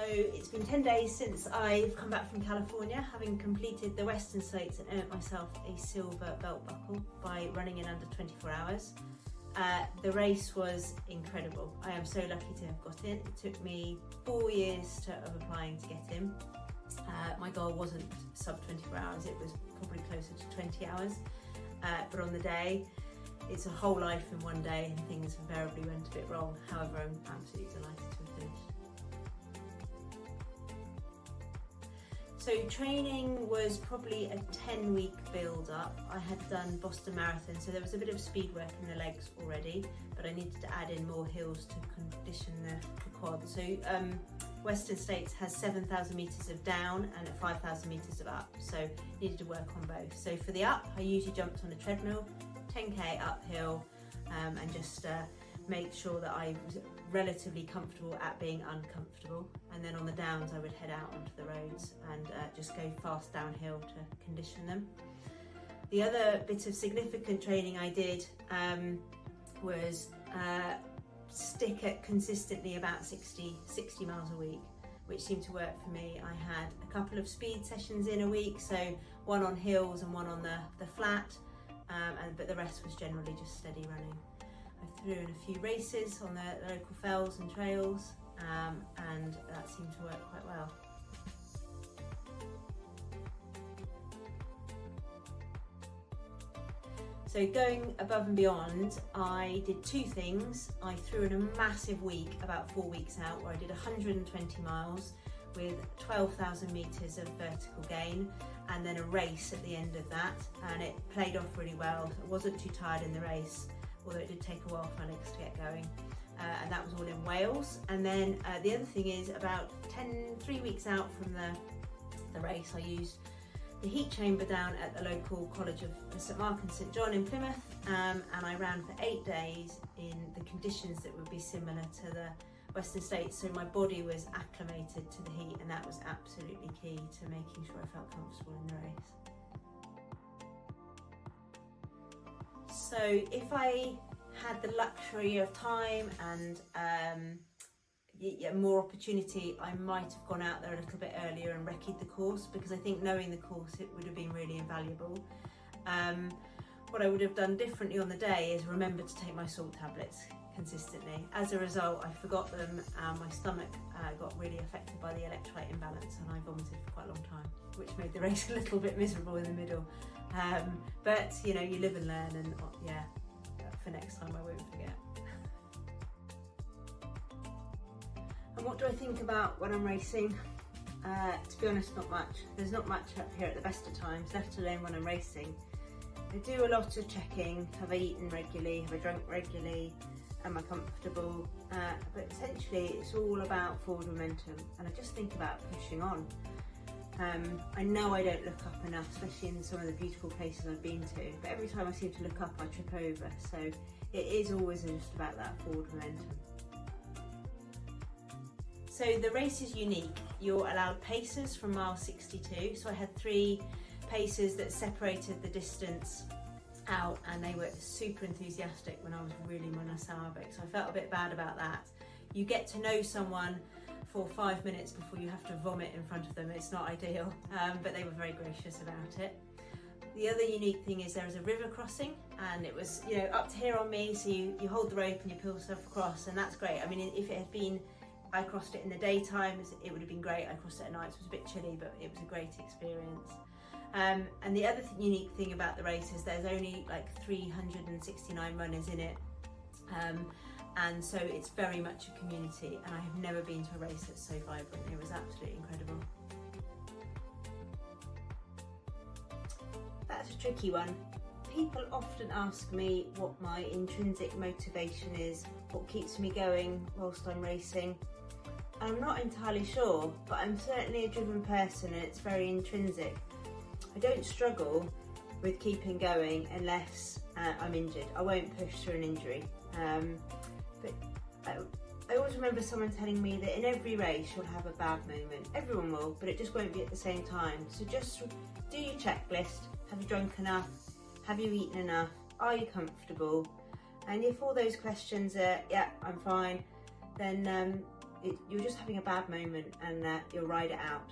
it's been 10 days since I've come back from California, having completed the Western States and earned myself a silver belt buckle by running in under 24 hours. The race was incredible. I am so lucky to have got in. It took me 4 years of applying to get in. My goal wasn't sub 24 hours, it was probably closer to 20 hours. But on the day, it's a whole life in one day and things invariably went a bit wrong. However, I'm absolutely delighted to have finished. So training was probably a 10-week build-up. I had done Boston Marathon, so there was a bit of speed work in the legs already, but I needed to add in more hills to condition the quad. So Western States has 7,000 metres of down and 5,000 metres of up, so needed to work on both. So for the up, I usually jumped on a treadmill, 10k uphill, and just make sure that I was relatively comfortable at being uncomfortable. And then on the downs I would head out onto the roads and just go fast downhill to condition them. The other bit of significant training I did was stick at consistently about 60 miles a week, which seemed to work for me. I had a couple of speed sessions in a week, so one on hills and one on the flat, but the rest was generally just steady running. I threw in a few races on the local fells and trails, and that seemed to work quite well. So going above and beyond, I did two things. I threw in a massive week about 4 weeks out where I did 120 miles with 12,000 metres of vertical gain, and then a race at the end of that, and it played off really well. I wasn't too tired in the race, although it did take a while for my legs to get going, and that was all in Wales. And then the other thing is about 3 weeks out from the race, I used the heat chamber down at the local College of St Mark and St John in Plymouth, and I ran for 8 days in the conditions that would be similar to the Western States, so my body was acclimated to the heat, and that was absolutely key to making sure I felt comfortable in the race. So if I had the luxury of time and more opportunity, I might have gone out there a little bit earlier and recce'd the course, because I think knowing the course, it would have been really invaluable. What I would have done differently on the day is remember to take my salt tablets consistently. As a result, I forgot them, and my stomach got really affected by the electrolyte imbalance, and I vomited for quite a long time, which made the race a little bit miserable in the middle. But you know, you live and learn, and yeah, for next time I won't forget. And what do I think about when I'm racing? To be honest, not much. There's not much up here at the best of times, let alone when I'm racing. I do a lot of checking. Have I eaten regularly? Have I drunk regularly? Am I comfortable? But essentially it's all about forward momentum, and I just think about pushing on. I know I don't look up enough, especially in some of the beautiful places I've been to, but every time I seem to look up I trip over, so it is always just about that forward momentum. So the race is unique. You're allowed pacers from mile 62, so I had 3 pacers that separated the distance out, and they were super enthusiastic when I was really monosyllabic, so I felt a bit bad about that. You get to know someone for 5 minutes before you have to vomit in front of them. It's not ideal, but they were very gracious about it. The other unique thing is there is a river crossing, and it was, you know, up to here on me, so you hold the rope and you pull yourself across, and that's great. I mean, if it had been, I crossed it in the daytime, it would have been great. I crossed it at night, so it was a bit chilly, but it was a great experience. And the other unique thing about the race is there's only like 369 runners in it, and so it's very much a community, and I have never been to a race that's so vibrant. It was absolutely incredible. That's a tricky one. People often ask me what my intrinsic motivation is, what keeps me going whilst I'm racing. I'm not entirely sure, but I'm certainly a driven person, and it's very intrinsic. I don't struggle with keeping going unless I'm injured. I won't push through an injury. But I always remember someone telling me that in every race you'll have a bad moment. Everyone will, but it just won't be at the same time. So just do your checklist. Have you drunk enough? Have you eaten enough? Are you comfortable? And if all those questions are, yeah, I'm fine, then you're just having a bad moment and you'll ride it out.